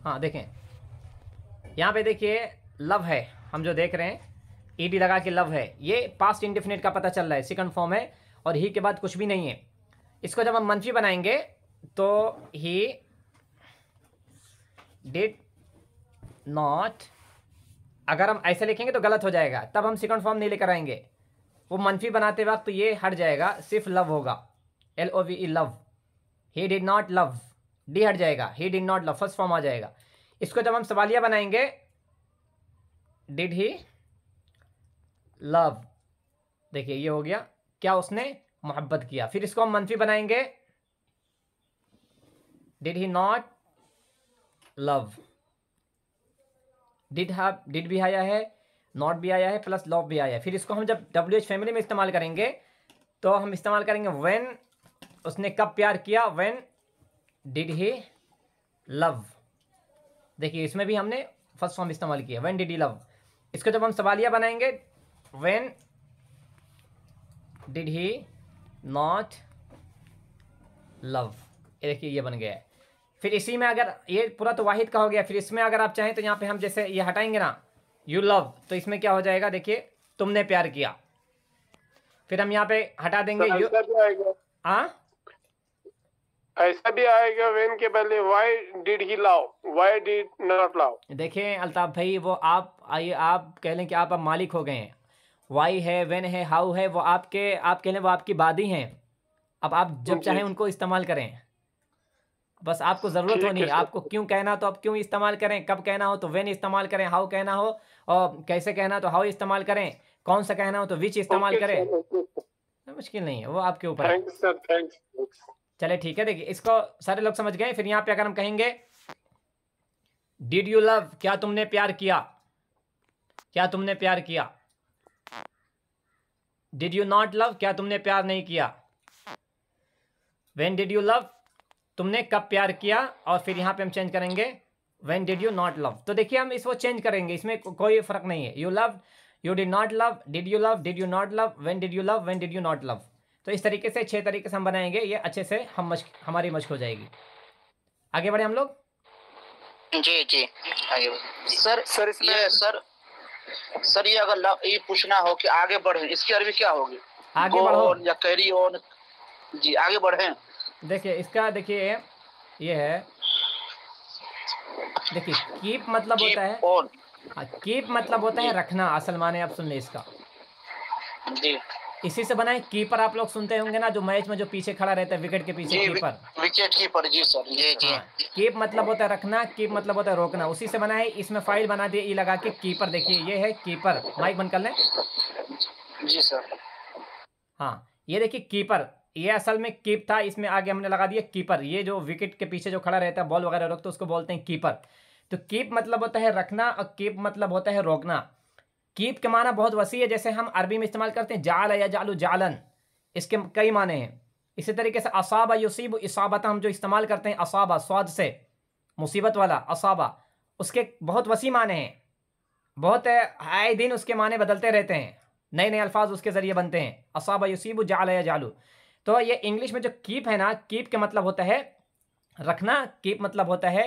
हाँ देखें, यहाँ पे देखिए लव है, हम जो देख रहे हैं ईडी लगा के लव है, ये पास्ट इंडेफिनिट का पता चल रहा है, सेकंड फॉर्म है और ही के बाद कुछ भी नहीं है। इसको जब हम मंफी बनाएंगे तो ही डिड नॉट, अगर हम ऐसे लिखेंगे तो गलत हो जाएगा, तब हम सेकंड फॉर्म नहीं लेकर आएंगे। वो मंफी बनाते वक्त तो ये हट जाएगा, सिर्फ लव होगा, LOVE love. He did not love, D हट जाएगा, he did not love, first form आ जाएगा। इसको जब हम सवालिया बनाएंगे, डिड ही लव, देखिए ये हो गया, क्या उसने मोहब्बत किया। फिर इसको हम मंफी बनाएंगे, did he not love, did भी आया है, नॉट भी आया है, प्लस लव भी आया है। फिर इसको हम जब WH फैमिली में इस्तेमाल करेंगे तो हम इस्तेमाल करेंगे व्हेन, उसने कब प्यार किया, व्हेन डिड ही लव। देखिए इसमें भी हमने फर्स्ट फॉर्म इस्तेमाल किया, व्हेन डिड ही लव। इसको जब हम सवालिया बनाएंगे, when did he not love, ये देखिए ये बन गया है। फिर इसी में अगर ये पूरा तो वाहिद का हो गया, फिर इसमें अगर आप चाहें तो यहाँ पे हम जैसे ये हटाएंगे ना, यू लव, तो इसमें क्या हो जाएगा, देखिए तुमने प्यार किया। फिर हम यहाँ पे हटा देंगे यू, हाँ ऐसा भी आएगा वेन के पहले why did he love, why did not love. देखिए अल्ताफ भाई, वो आप आइए, आप कह लें कि आप अब मालिक हो गए हैं, वाई है, वेन है, हाउ है, वो आपके, आप कह लें वो आपकी बादी हैं। अब आप जब चाहें उनको इस्तेमाल करें, बस आपको ज़रूरत होनी है, आपको क्यों कहना तो आप क्यों इस्तेमाल करें, कब कहना हो तो वेन इस्तेमाल करें, हाउ कहना हो और कैसे कहना तो हाउ इस्तेमाल करें, कौन सा कहना हो तो विच इस्तेमाल करें, मुश्किल नहीं है, वो आपके ऊपर है। चले ठीक है, देखिए इसको सारे लोग समझ गए। फिर यहाँ पे अगर हम कहेंगे डिड यू लव, क्या तुमने प्यार किया, क्या तुमने प्यार किया। डिड यू नॉट लव, क्या तुमने प्यार नहीं किया। व्हेन डिड यू लव, तुमने कब प्यार किया। और फिर यहाँ पे हम चेंज करेंगे when did you not love. तो देखिए हम इसको चेंज करेंगे, इसमें कोई फर्क नहीं है, you love, you did not love, did you love, did you not love, when did you love, when did you not love. तो इस तरीके से 6 तरीके से हम बनाएंगे, ये अच्छे से हमारी मश्क हो जाएगी। आगे बढ़े हम लोग। जी जी आगे सर इसमें सर ये अगर ये पूछना हो कि आगे बढ़े, इसकी अरबी क्या होगी, आगे बढ़ो या कैरी ऑन। जी आगे बढ़े। देखिए इसका, देखिए ये है, देखिए कीप मतलब होता है, कीप मतलब होता है रखना, असल माने आप सुन ले इसका जी। इसी से बनाए कीपर, आप लोग सुनते होंगे ना, जो मैच में जो पीछे खड़ा रहता है विकेट के पीछे, कीपर, विकेट कीपर। जी सर जी जी। कीप मतलब होता है रखना, कीप मतलब होता है रोकना, उसी से बना है। इसमें फाइल बना दिए ई लगा के कीपर, देखिए ये है कीपर, माइक बंद कर लें। जी सर। हाँ ये देखिए कीपर, ये असल में कीप था, इसमें आगे हमने लगा दिया कीपर। ये जो विकेट के पीछे जो खड़ा रहता है बॉल वगैरह रोकते, उसको बोलते हैं कीपर। तो कीप मतलब होता है रखना और कीप मतलब होता है रोकना। कीप के माना बहुत वसी है, जैसे हम अरबी में इस्तेमाल करते हैं जाल या जालू जालन, इसके कई माने हैं। इसी तरीके से असाबा युसीब इसाबत हम जो इस्तेमाल करते हैं, असाबा स्वाद से मुसीबत वाला असाबा, उसके बहुत वसी माने हैं, बहुत आए दिन उसके माने बदलते रहते हैं, नए नए अल्फाज उसके ज़रिए बनते हैं। असाबा युसीब जाल या जालू। तो ये इंग्लिश में जो कीप है ना, कीप के मतलब होता है रखना, कीप मतलब होता है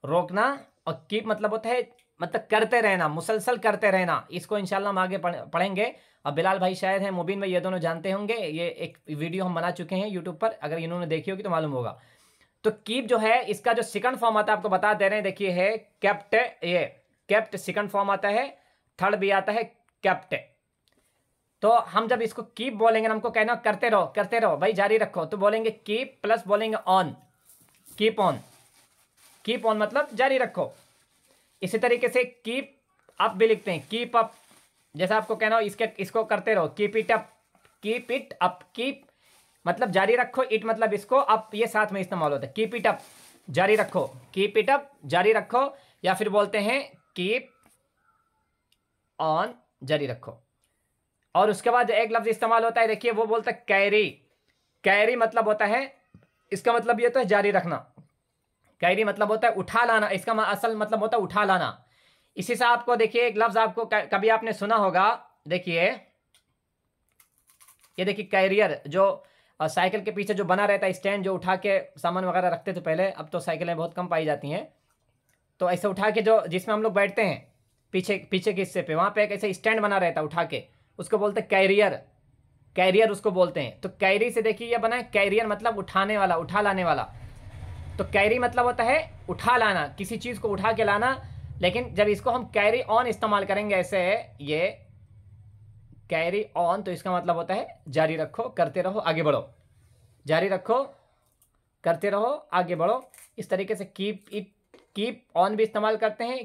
रोकना, और कीप मतलब होता है मतलब करते रहना, मुसलसल करते रहना। इसको इंशाल्लाह हम आगे पढ़ेंगे। अब बिलाल भाई शायद हैं, मुबीन भाई, ये दोनों जानते होंगे, ये एक वीडियो हम बना चुके हैं यूट्यूब पर, अगर इन्होंने देखी होगी तो मालूम होगा। तो कीप जो है इसका जो सेकंड फॉर्म आता है, आपको बता दे रहे हैं, देखिए है केप्ट, ये केप्ट सेकंड फॉर्म आता है, थर्ड भी आता है केप्ट। तो हम जब इसको कीप बोलेंगे, हमको कहना करते रहो भाई, जारी रखो, तो बोलेंगे कीप प्लस बोलेंगे on, keep on. Keep on मतलब जारी रखो। इसी तरीके से कीप अप भी लिखते हैं, कीप अप, जैसा आपको कहना हो इसको करते रहो, keep it up, keep it up. Keep मतलब जारी रखो, इट मतलब इसको, अप ये साथ में इस्तेमाल होता है। कीप इट अप जारी रखो, कीप इट अप जारी रखो, या फिर बोलते हैं कीप ऑन जारी रखो। और उसके बाद एक लफ्ज इस्तेमाल होता है, देखिए वो बोलता है कैरी। कैरी मतलब होता है, इसका मतलब ये होता है जारी रखना। कैरी मतलब होता है उठा लाना, इसका असल मतलब होता है उठा लाना। इसी से आपको देखिए एक लफ्ज आपको कभी आपने सुना होगा, देखिए ये देखिए कैरियर, जो साइकिल के पीछे जो बना रहता है स्टैंड, जो उठा के सामान वगैरह रखते थे पहले, अब तो साइकिलें बहुत कम पाई जाती हैं। तो ऐसे उठा के जो जिसमें हम लोग बैठते हैं पीछे पीछे के हिस्से पे, वहाँ पे एक ऐसे स्टैंड बना रहता है उठा के, उसको बोलते हैं कैरियर। कैरियर उसको बोलते हैं। तो कैरी से देखिए ये बना है कैरियर, मतलब उठाने वाला, उठा लाने वाला। तो कैरी मतलब होता है उठा लाना, किसी चीज़ को उठा के लाना। लेकिन जब इसको हम कैरी ऑन इस्तेमाल करेंगे ऐसे, ये कैरी ऑन, तो इसका मतलब होता है जारी रखो, करते रहो, आगे बढ़ो, जारी रखो, करते रहो, आगे बढ़ो। इस तरीके से कीप इट, कीप ऑन भी इस्तेमाल करते हैं,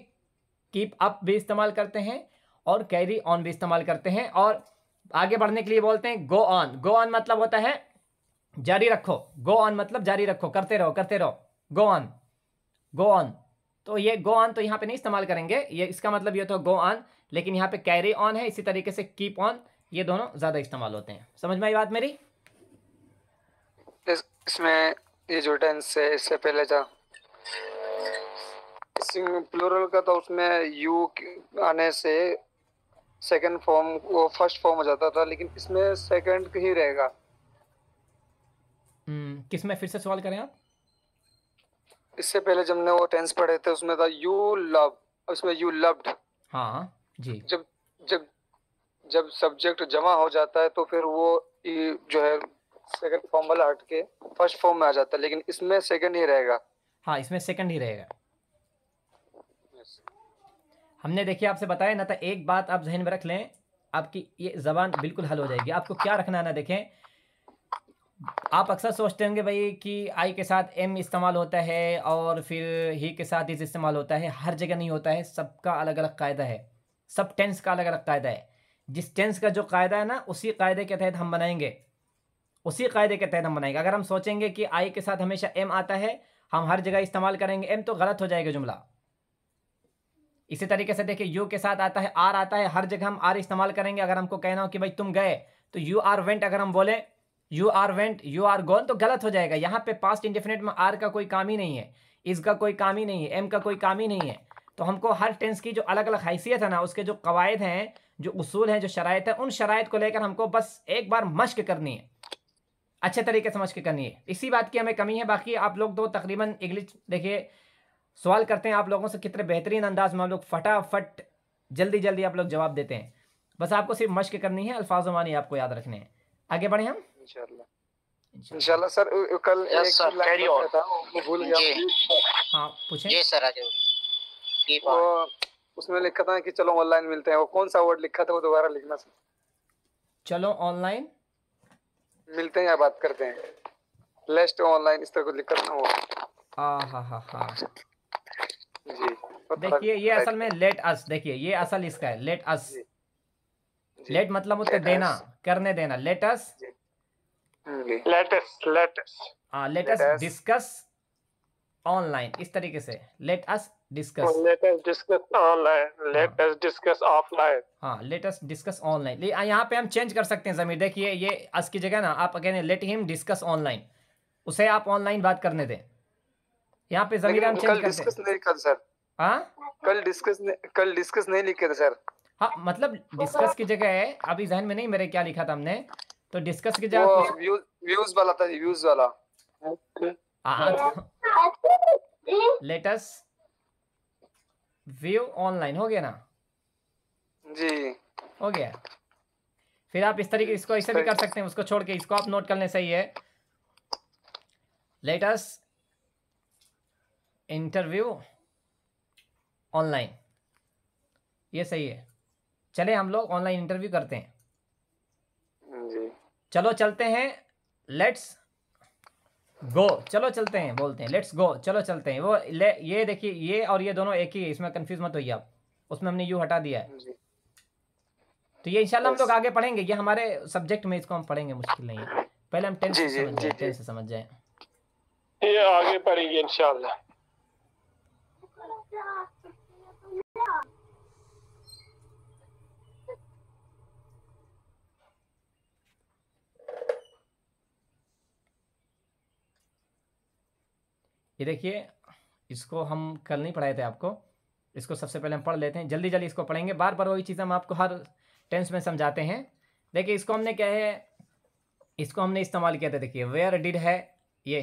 कीप अप भी इस्तेमाल करते हैं, और कैरी ऑन भी इस्तेमाल करते हैं। और आगे बढ़ने के लिए बोलते हैं गो ऑन। गो ऑन मतलब होता है जारी रखो, गो ऑन मतलब जारी रखो, करते रहो, करते रहो, गो ऑन, गो ऑन। तो ये गो ऑन तो यहाँ पे नहीं इस्तेमाल करेंगे, ये इसका मतलब ये तो गो ऑन, लेकिन यहाँ पे कैरी ऑन है। इसी तरीके से कीप ऑन, ये दोनों ज़्यादा इस्तेमाल होते हैं। समझ में आई बात मेरी? इसमें ये जो टेंस है इससे पहले था प्लूरल का, तो उसमें यू आने से सेकंड फॉर्म वो फर्स्ट फॉर्म हो जाता था, लेकिन इसमें सेकंड ही रहेगा। किसमें फिर से सवाल करें आप? इससे पहले जब हमने वो टेंस पढ़े थे उसमें था यू लव, उसमें यू लव्ड। हाँ जी। जब जब जब सब्जेक्ट जमा हो जाता है तो फिर वो जो है सेकंड फॉर्म वाला हट के फर्स्ट फॉर्म में आ जाता है, लेकिन इसमें सेकंड ही रहेगा। हाँ, इसमें सेकंड ही रहेगा। हमने देखिए आपसे बताया ना, तो एक बात आप जहन में रख लें, आपकी ये ज़बान बिल्कुल हल हो जाएगी। आपको क्या रखना है ना, देखें, आप अक्सर सोचते होंगे भाई कि आई के साथ एम इस्तेमाल होता है और फिर ही के साथ इस इस्तेमाल होता है। हर जगह नहीं होता है, सबका अलग अलग कायदा है, सब टेंस का अलग अलग कायदा है। जिस टेंस का जो कायदा है ना, उसी कायदे के तहत हम बनाएंगे, उसी कायदे के तहत हम बनाएंगे। अगर हम सोचेंगे कि आई के साथ हमेशा एम आता है, हम हर जगह इस्तेमाल करेंगे एम, तो गलत हो जाएगा जुमला। इसी तरीके से देखिए, यू के साथ आता है, आर आता है, हर जगह हम आर इस्तेमाल करेंगे। अगर हमको कहना हो कि भाई तुम गए, तो यू आर वेंट अगर हम बोले, you are went, you are gone, तो गलत हो जाएगा। यहाँ पे पास्ट इंडेफिनिट में आर का कोई काम ही नहीं है, इस का कोई काम ही नहीं है, एम का कोई काम ही नहीं है। तो हमको हर टेंस की जो अलग अलग हैसियत है ना, उसके जो कवायद हैं, जो उसूल हैं, जो शराइत है, उन शराइत को लेकर हमको बस एक बार मश्क करनी है, अच्छे तरीके से मश्क करनी है। इसी बात की हमें कमी है। बाकी आप लोग तो तकरीबन इंग्लिश देखिए सवाल करते हैं आप लोगों से, कितने बेहतरीन अंदाज में आप लोग फटाफट जल्दी जल्दी आप लोग जवाब देते हैं। बस आपको सिर्फ मश्क करनी है, अल्फाज मानी आपको याद रखने हैं। आगे बढ़े हम इंशाल्लाह। सर कल यस सर, कैरी ऑन। था वो भूल गया। हाँ पूछें। जी सर, आगे वो उसमें लिखा था कि चलो ऑनलाइन मिलते हैं, वो कौन सा वर्ड लिखा था वो दोबारा लिखना सर। चलो ऑनलाइन मिलते हैं या बात करते हैं, लेस्ट ऑनलाइन, इस तरह कुछ लिखा था वो। हाँ जी देखिए, ये असल में लेट अस, देखिए ये असल इसका है, लेट अस। लेट मतलब होता है देना, करने देना, let us, let us discuss online, इस तरीके से let us discuss online, let us discuss offline. हाँ, लेट अस डिस्कस ऑनलाइन। यहाँ पे हम चेंज कर सकते हैं ज़मीर। देखिए ये अस की जगह ना आप कहते हैं लेट हिम डिस्कस ऑनलाइन, उसे आप ऑनलाइन बात करने दें। यहाँ पे ज़मीर हम चेंज करते हैं। नहीं कल सर, हाँ कल डिस्कस नहीं लिखे थे सर। हाँ, मतलब डिस्कस की जगह है, अभी जहन में नहीं मेरे क्या लिखा था हमने, तो डिस्कस की जगह व्यूज वाला था, व्यूज वाला। लेट अस व्यू ऑनलाइन हो गया ना जी, हो गया। फिर आप इस तरीके इसको ऐसे भी कर सकते हैं, उसको छोड़ के इसको आप नोट कर लें, सही है। लेट अस इंटरव्यू ऑनलाइन, ये सही है। चले हम लोग ऑनलाइन इंटरव्यू करते हैं जी। चलो चलते हैं, लेट्स गो, चलो चलते हैं बोलते हैं, लेट्स गो, चलो चलते हैं। वो ये देखिए, ये और ये दोनों एक ही है, इसमें कंफ्यूज मत होइए आप, उसमें हमने यू हटा दिया है। तो ये इंशाल्लाह हम लोग आगे पढ़ेंगे, ये हमारे सब्जेक्ट में इसको हम पढ़ेंगे, मुश्किल नहीं है। पहले हम टेंस से समझ जाए, ये आगे पढ़ेंगे इंशाल्लाह। ये देखिए, इसको हम कल नहीं पढ़ाए थे आपको, इसको सबसे पहले हम पढ़ लेते हैं, जल्दी जल्दी इसको पढ़ेंगे। बार बार वही चीज़ हम आपको हर टेंस में समझाते हैं। देखिए इसको हमने क्या है, इसको हमने इस्तेमाल किया था। देखिए वेयर डिड है, ये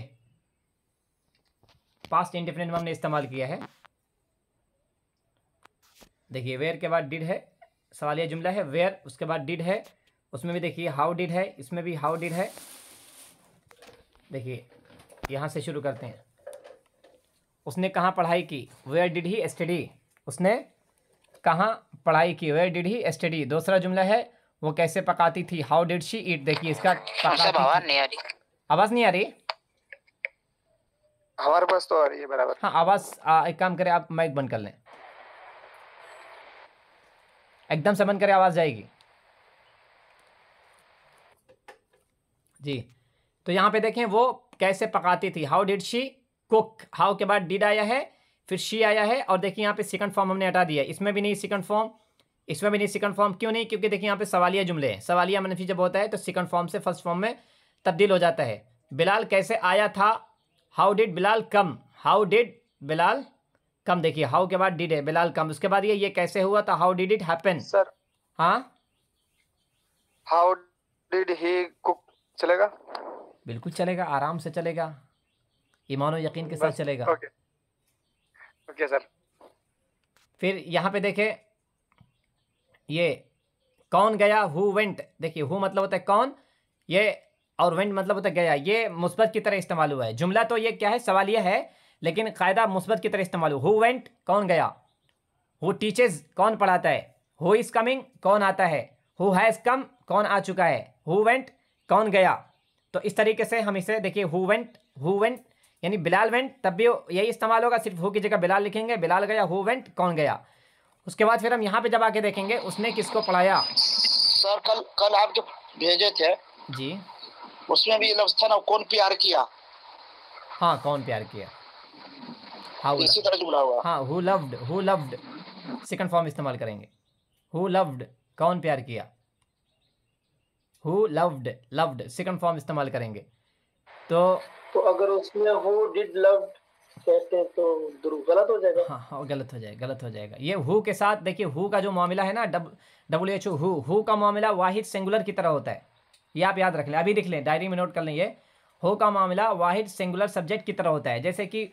पास्ट इंडेफिनिट में हमने इस्तेमाल किया है। देखिए वेयर के बाद डिड है, सवालिया जुमला है, वेयर उसके बाद डिड है, उसमें भी देखिए हाउ डिड है, इसमें भी हाउ डिड है। देखिए यहाँ से शुरू करते हैं। उसने कहाँ पढ़ाई की, वेयर डिड ही स्टडी, उसने कहाँ पढ़ाई की, वेयर डिड ही स्टडी। दूसरा जुमला है वो कैसे पकाती थी, हाउ डिड शी ईट। देखिए इसका आवाज नहीं आ रही, आवाज़ नहीं आ रही, हमारे पास तो आ रही है बराबर। हाँ आवाज़ एक काम करें आप माइक बंद कर लें, एकदम से बंद करें, आवाज़ जाएगी जी। तो यहाँ पे देखें वो कैसे पकाती थी, how did she cook, how के बाद डिड आया है, फिर शी आया है, और देखिए यहाँ पे सेकंड फॉर्म हमने हटा दिया, इसमें भी नहीं सेकंड फॉर्म, इसमें भी नहीं सेकंड फॉर्म। क्यों नहीं, क्योंकि देखिए यहाँ पे सवालिया जुमले हैं, सवालिया मनफी जब होता है तो सेकंड फॉर्म से फर्स्ट फॉर्म में तब्दील हो जाता है। बिलाल कैसे आया था, how did Bilal come, how did Bilal come. देखिए हाउ के बाद डिड है, बिलाल कम। उसके बाद ये कैसे हुआ था, how did it happen. Sir हाँ हाउ डिड ही कुक चलेगा? बिल्कुल चलेगा, आराम से चलेगा, ईमान और यकीन के साथ चलेगा। Okay okay sir. फिर यहाँ पे देखे ये कौन गया, हु वेंट। देखिए हु मतलब होता है कौन, ये और वेंट मतलब होता है गया, ये मुस्बत की तरह इस्तेमाल हुआ है। जुमला तो ये क्या है, सवालिया है, लेकिन कायदा मुस्बत की तरह इस्तेमाल हुआ। हु वेंट कौन गया, हु टीचेस कौन पढ़ाता है, हु इज कमिंग कौन आता है, हु हैज़ कम कौन आ चुका है, हु वेंट कौन गया। तो इस तरीके से हम इसे देखिए हु वेंट यानी बिलाल वेंट, तब भी यही इस्तेमाल होगा, सिर्फ हु की जगह बिलाल लिखेंगे, बिलाल गया, हु वेंट कौन गया। उसके बाद फिर हम यहाँ पे जब आके देखेंगे उसने किसको पढ़ाया। सर कल आप जो भेजे थे जी उसमें भी ये लफ्ज था ना, कौन प्यार किया। हाँ कौन प्यार किया, हाउ, इसी तरह जुमला हुआ। हाँ हु लव्ड सेकंड फॉर्म इस्तेमाल करेंगे, हु लव्ड कौन प्यार किया, हु लव्ड सेकंड फॉर्म इस्तेमाल करेंगे। तो अगर उसमें हु डिड लव्ड कहते हैं तो गलत हो जाएगा। हाँ गलत हो जाएगा। ये हु के साथ देखिए हु का जो मामला है ना, WHO हु का मामला वाहिद सिंगुलर की तरह होता है, ये आप याद रख लें, अभी लिख लें, डायरी में नोट कर लें। ये हु का मामला वाहिद सिंगुलर सब्जेक्ट की तरह होता है। जैसे कि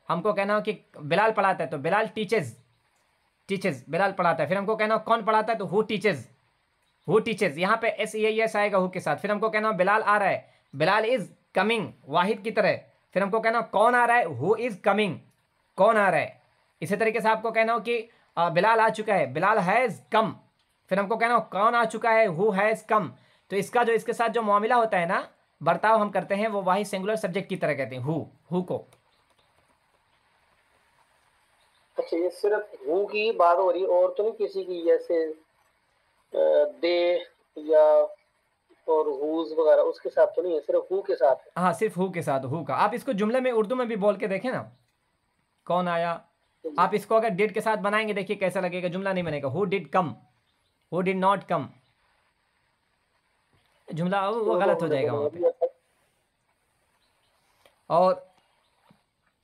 हमको कहना हो कि बिलाल पढ़ाता है तो बिलाल टीचेज बिलाल पढ़ाता है। फिर हमको कहना हो कौन पढ़ाता है तो हु टीचेज, यहाँ पे SEAS आएगा हु के साथ। फिर हमको कहना हो बिलाल आ रहा है, बिलाल इज कमिंग वाहिद की तरह। फिर हमको कहना हो कौन आ रहा है, हु इज कमिंग कौन आ रहा है। इसी तरीके से आपको कहना हो कि बिलाल आ चुका है, बिलाल हैज़ कम। फिर हमको कहना हो कौन आ चुका है, हु हैज़ कम। तो इसका जो इसके साथ जो मामला होता है ना, बर्ताव हम करते हैं, वो वाहिद सिंगुलर सब्जेक्ट की तरह कहते हैं हु को। अच्छा ये सिर्फ हु की बात हो रही है और तो नहीं किसी की, जैसे दे या और हुज वगैरह उसके साथ तो नहीं है, सिर्फ हु के साथ है। हाँ सिर्फ हु के साथ, हु का। आप इसको जुमले में उर्दू में भी बोल के देखें ना, कौन आया। आप इसको अगर डिड के साथ बनाएंगे देखिए कैसा लगेगा, जुमला नहीं बनेगा। Who did come, who did not come, जुमला वो गलत हो जाएगा वहाँ पे। और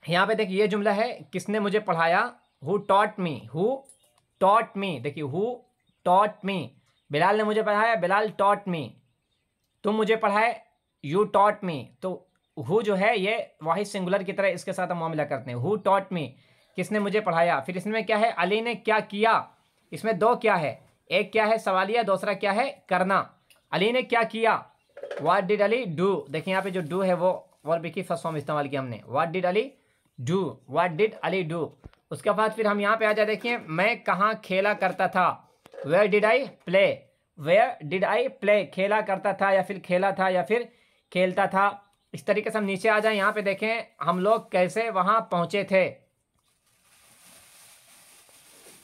यहाँ पे देखिए ये जुमला है, किसने मुझे पढ़ाया, हु टॉट मी। देखिए हु टॉट मी, बिलाल ने मुझे पढ़ाया, बिलाल टॉट मी। तुम मुझे पढ़ाए, यू टॉट मी। तो हु जो है ये वाहिद सिंगुलर की तरह इसके साथ हम मामला करते हैं। हु टॉट मी, किसने मुझे पढ़ाया। फिर इसमें क्या है, अली ने क्या किया। इसमें दो क्या है, एक क्या है सवालिया, दूसरा क्या है करना। अली ने क्या किया, व्हाट डिड अली डू। देखिए यहाँ पे जो डू है वो वर्ब की फर्स्ट फॉर्म इस्तेमाल किया हमने, what did Ali do, what did Ali do. उसके बाद फिर हम यहाँ पे आ जाए, देखिए मैं कहाँ खेला करता था, where did I play, where did I play, खेला करता था या फिर खेला था या फिर खेलता था। इस तरीके से हम नीचे आ जाए, यहाँ पे देखें हम लोग कैसे वहाँ पहुँचे थे,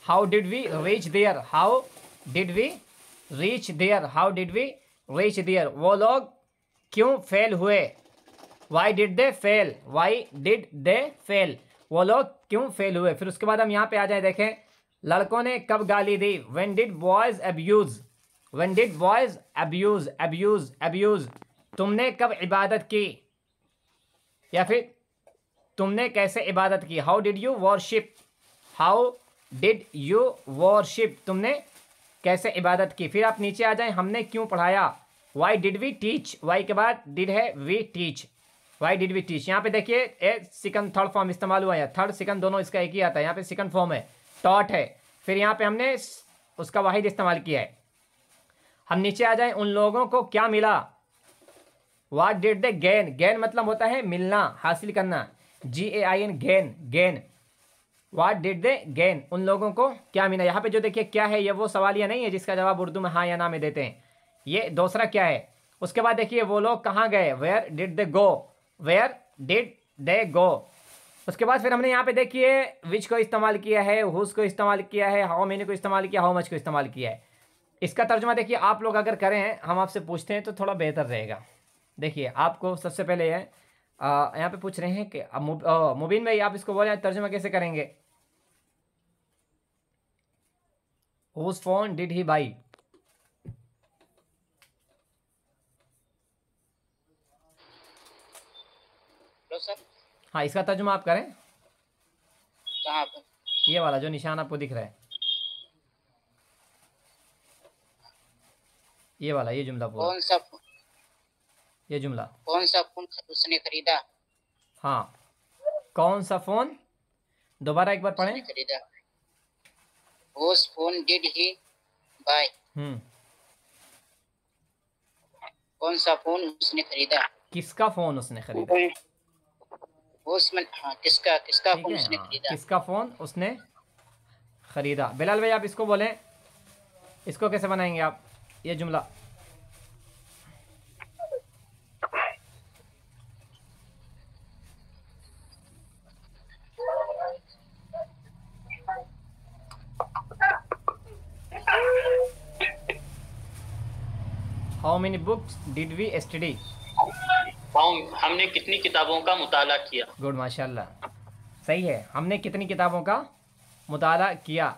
how did we reach there, how did we reach there, how did we reach there. वो लोग क्यों फेल हुए, why did they fail, why did they fail, वो लोग क्यों फेल हुए। फिर उसके बाद हम यहाँ पे आ जाए, देखें लड़कों ने कब गाली दी, when did boys abuse, when did boys abuse, abuse abuse. तुमने कब इबादत की या फिर तुमने कैसे इबादत की, how did you worship, how did you worship, तुमने कैसे इबादत की। फिर आप नीचे आ जाएं, हमने क्यों पढ़ाया, why did we teach, why के बाद डिड है we teach, why did we teach. यहाँ पे देखिए ए सेकंड थर्ड फॉर्म इस्तेमाल हुआ है, थर्ड सेकंड दोनों इसका एक ही आता है। यहाँ पे सेकंड फॉर्म है, टॉट है, फिर यहाँ पे हमने उसका वाहिद इस्तेमाल किया है। हम नीचे आ जाएं, उन लोगों को क्या मिला। What did they gain, gain मतलब होता है मिलना, हासिल करना, GAIN gain, gain. What did they gain, उन लोगों को क्या मिला। यहाँ पे जो देखिए क्या है, ये वो सवालिया नहीं है जिसका जवाब उर्दू में हाँ या ना में देते हैं, ये दूसरा क्या है। उसके बाद देखिए वो लोग कहाँ गए, where did they go, where did they go. उसके बाद फिर हमने यहाँ पे देखिए विच को इस्तेमाल किया है, हुज को इस्तेमाल किया है, हाउ मेनी को इस्तेमाल किया, हाउ मच को इस्तेमाल किया है। इसका तर्जुमा देखिए आप लोग अगर करें, हम आपसे पूछते हैं तो थोड़ा बेहतर रहेगा। देखिए आपको सबसे पहले है यहाँ पे पूछ रहे हैं कि मुबीन भाई आप इसको बोले तर्जुमा कैसे करेंगे। Whose phone did he buy, sir हाँ इसका तर्जुमा आप करें। कहाँ पे? ये वाला जो निशान आपको दिख रहा है, ये वाला, ये जुमला पूरा, कौन सा ये जुमला। कौन सा फोन उसने खरीदा? हाँ कौन सा फोन, दोबारा एक बार उसने पढ़ें। खरीदा। Whose phone did he buy? कौन सा फोन उसने खरीदा? किसका फोन उसने खरीदा, उसमें हाँ किसका किसका ठीक फोन है, उसने हाँ खरीदा? किसका फोन उसने खरीदा। बिलाल भाई आप इसको बोलें, इसको कैसे बनाएंगे आप, ये जुमला। How many books did we study, हमने कितनी किताबों का मुताला किया। गुड माशाल्लाह, सही है, हमने कितनी किताबों का मुताला किया।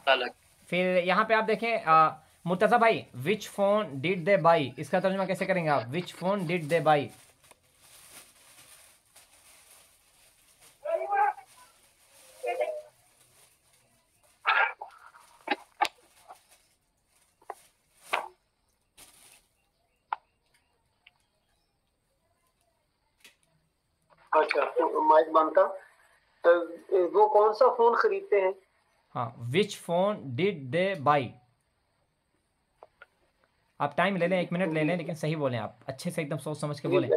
फिर यहाँ पे आप देखें मुर्तज़ा भाई, विच फोन डिड दे बाई, इसका तर्जुमा कैसे करेंगे आप, विच फोन डिड दे बाई। अच्छा माइक बनता, वो कौन सा फोन खरीदते हैं। हाँ विच फोन डिड दे बाई। आप टाइम ले लें, 1 मिनट ले लें, लेकिन सही बोलें आप, अच्छे से एकदम सोच समझ के बोलें,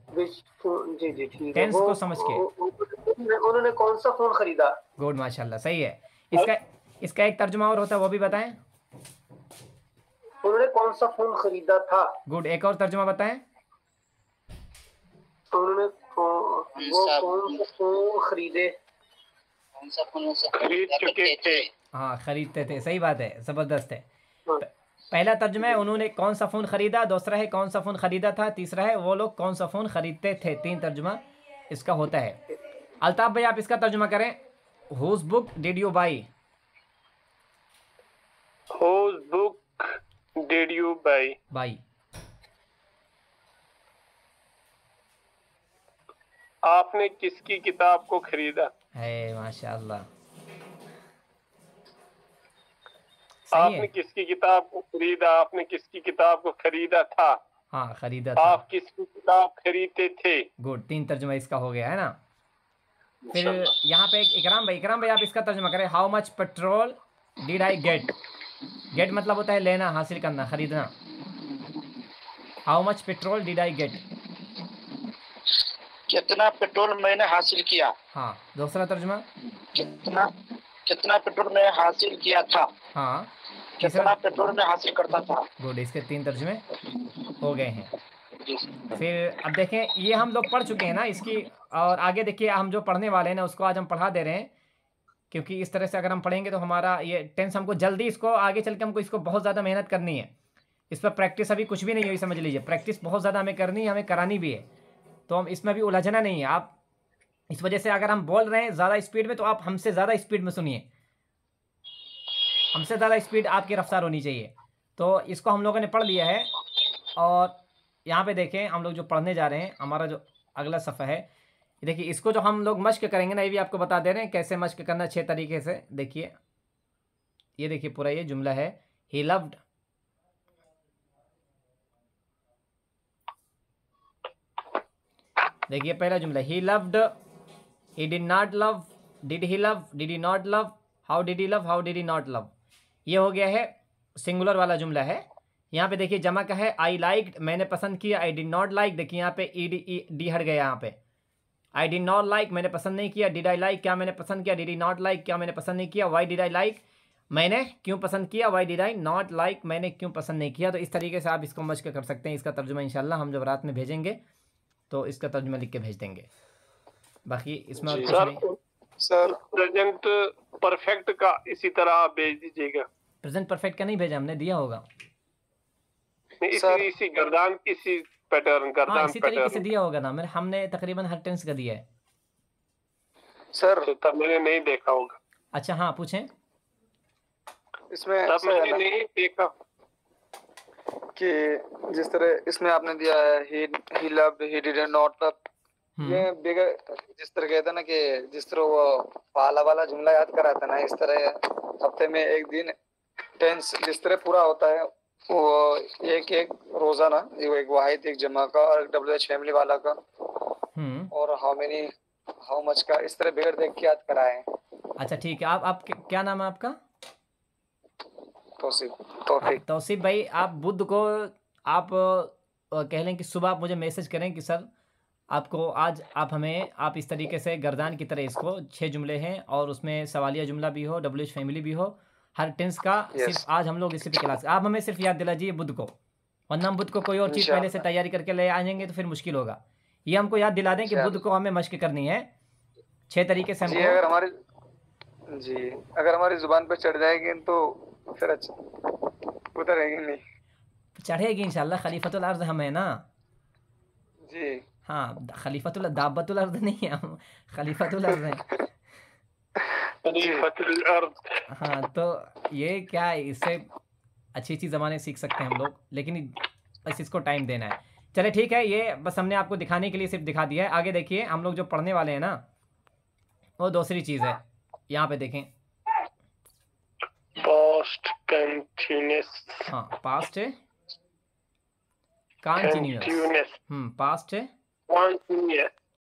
विच फोन, जी जी ठीक है, टेंस को समझ के। उन्होंने कौन सा फोन खरीदा। गुड माशाल्लाह, सही है। इसका एक तर्जुमा और होता है, वो भी बताएं। उन्होंने कौन सा फोन खरीदा था। गुड, एक और तर्जुमा बताएं। उन्होंने वो कौन सा फोन खरीदे, कौन सा फोन खरीद चुके थे। हाँ खरीदते थे, सही बात है, जबरदस्त है। पहला तर्जुमा है उन्होंने कौन सा फ़ोन ख़रीदा, दूसरा है कौन सा फ़ोन ख़रीदा था, तीसरा है वो लोग कौन सा फ़ोन ख़रीदते थे। 3 तर्जुमा इसका होता है। अल्ताफ भाई आप इसका तर्जुमा करें। Who's book did you by, Whose book did you buy? By. आपने किसकी किताब को खरीदा। है माशाअल्लाह, आपने किसकी किताब को खरीदा, आपने किसकी किताब को खरीदा था। हाँ खरीदा था। आप किसकी किताब खरीदते थे। गुड, 3 तर्जुमा इसका हो गया है ना। फिर यहाँ पे एक इकराम भाई आप इसका तर्जुमा करें। How much petrol did I get. Get मतलब होता है लेना, हासिल करना, खरीदना। How much petrol did I get, कितना पेट्रोल मैंने हासिल किया। हाँ दूसरा तर्जुमा, कितना पेट्रोल मैं हासिल किया था। हाँ कितना पेट्रोल में हासिल करता था। गुड, इसके 3 तर्जुमे हो गए हैं। फिर अब देखें, ये हम लोग पढ़ चुके हैं ना इसकी, और आगे देखिए हम जो पढ़ने वाले हैं ना उसको आज हम पढ़ा दे रहे हैं, क्योंकि इस तरह से अगर हम पढ़ेंगे तो हमारा ये टेंस हमको जल्दी, इसको आगे चल के हमको इसको बहुत ज़्यादा मेहनत करनी है। इस पर प्रैक्टिस अभी कुछ भी नहीं हुई, समझ लीजिए, प्रैक्टिस बहुत ज़्यादा हमें करनी है, हमें करानी भी है। तो हम इसमें भी उलझना नहीं है। आप इस वजह से अगर हम बोल रहे हैं ज़्यादा स्पीड में, तो आप हमसे ज़्यादा स्पीड में सुनिए, हमसे ज़्यादा स्पीड आपकी रफ्तार होनी चाहिए। तो इसको हम लोगों ने पढ़ लिया है, और यहाँ पे देखें हम लोग जो पढ़ने जा रहे हैं, हमारा जो अगला सफ़ा है, देखिए इसको जो हम लोग मश्क करेंगे ना, ये भी आपको बता दे रहे हैं कैसे मश्क करना 6 तरीके से। देखिए ये देखिए पूरा ये जुमला है। ही लव्ड, देखिए पहला जुमला he loved, he did not love, did he love, did he not love, how did he love, how did he not love. ये हो गया है सिंगुलर वाला जुमला है। यहाँ पे देखिए जमा का है आई लाइक्ड, मैंने पसंद किया। आई डिड नॉट लाइक, देखिए यहाँ पे डी हट गया यहाँ पे। आई डिड नॉट लाइक, मैंने पसंद नहीं किया। डिड आई लाइक, क्या मैंने पसंद किया। डिड ही नॉट लाइक, क्या मैंने पसंद नहीं किया। वाई डिड आई लाइक, मैंने क्यों पसंद किया। Why did I not like, मैंने क्यों पसंद नहीं किया। तो इस तरीके से आप इसको मश्क कर सकते हैं। इसका तर्जुमा इंशाल्लाह हम जब रात में भेजेंगे तो इसका तर्जुमा लिख के भेज देंगे। बाकी इसमें और कुछ नहीं। सर प्रेजेंट परफेक्ट का इसी तरह आप भेज दीजिएगा। प्रेजेंट परफेक्ट का नहीं भेजा हमने, दिया होगा। इसी गर्दान, इसी पैटर्न, गर्दान हाँ, इसी तरीके से पैटर्न दिया होगा ना मेरे, हमने तकरीबन हर टेंस का दिया है। सर तब मैंने नहीं देखा होगा। अच्छा हाँ पूछें। इसमें तब मैंने नहीं देखा कि जिस तरह इसमें आपने दिया है he loved, he did not love, ये बगैर जिस तरह कहते हैं ना कि जिस तरह वो पहला वाला जुमला याद कराता ना, इस तरह हफ्ते में एक दिन टेंस जिस तरह पूरा होता है वो एक एक रोजाना, वो एक वाहिद एक जमा का और WH फैमिली वाला का और हाउ मेनी हाउ मच का, इस तरह बगैर देख के याद कराए। अच्छा ठीक है। आप क्या नाम है आपका? तौसीफ भाई, आप बुध को आप कह लें कि सुबह आप मुझे मैसेज करें कि सर आपको आज आप इस तरीके से गर्दान की तरह इसको 6 जुमले हैं और उसमें सवालिया जुमला भी हो, WH फैमिली भी हो, हर टेंस का सिर्फ आज हम लोग इसी पे क्लास, आप हमें सिर्फ याद दिला दीजिए बुध को, वरना हम बुध को कोई और चीज़ पहले से तैयारी करके ले आएंगे तो फिर मुश्किल होगा। ये हमको याद दिला दें कि बुध को हमें मश्क करनी है 6 तरीके से हमको। अगर हमारी जुबान पे चढ़ जाएगी तो फिर अच्छा उतरेगी नहीं, चढ़ेगी इंशाल्लाह। खलीफतुल अर्ज़ हम है ना जी। हाँ, खलीफतुल दाबतुल अर्ज़ नहीं है, हम खलीफतुल अर्ज़ हैं। हाँ, तो ये क्या है, इससे अच्छी अच्छी ज़बानें सीख सकते हैं हम लोग, लेकिन बस इसको टाइम देना है। चले ठीक है, ये बस हमने आपको दिखाने के लिए सिर्फ दिखा दिया है। आगे देखिए हम लोग जो पढ़ने वाले हैं ना वो दूसरी चीज़ है। यहाँ पे देखें पास्ट कंटिन्यूअस, हाँ पास्ट है कंटिन्यूअस, पास्ट है कंटिन्यूअस,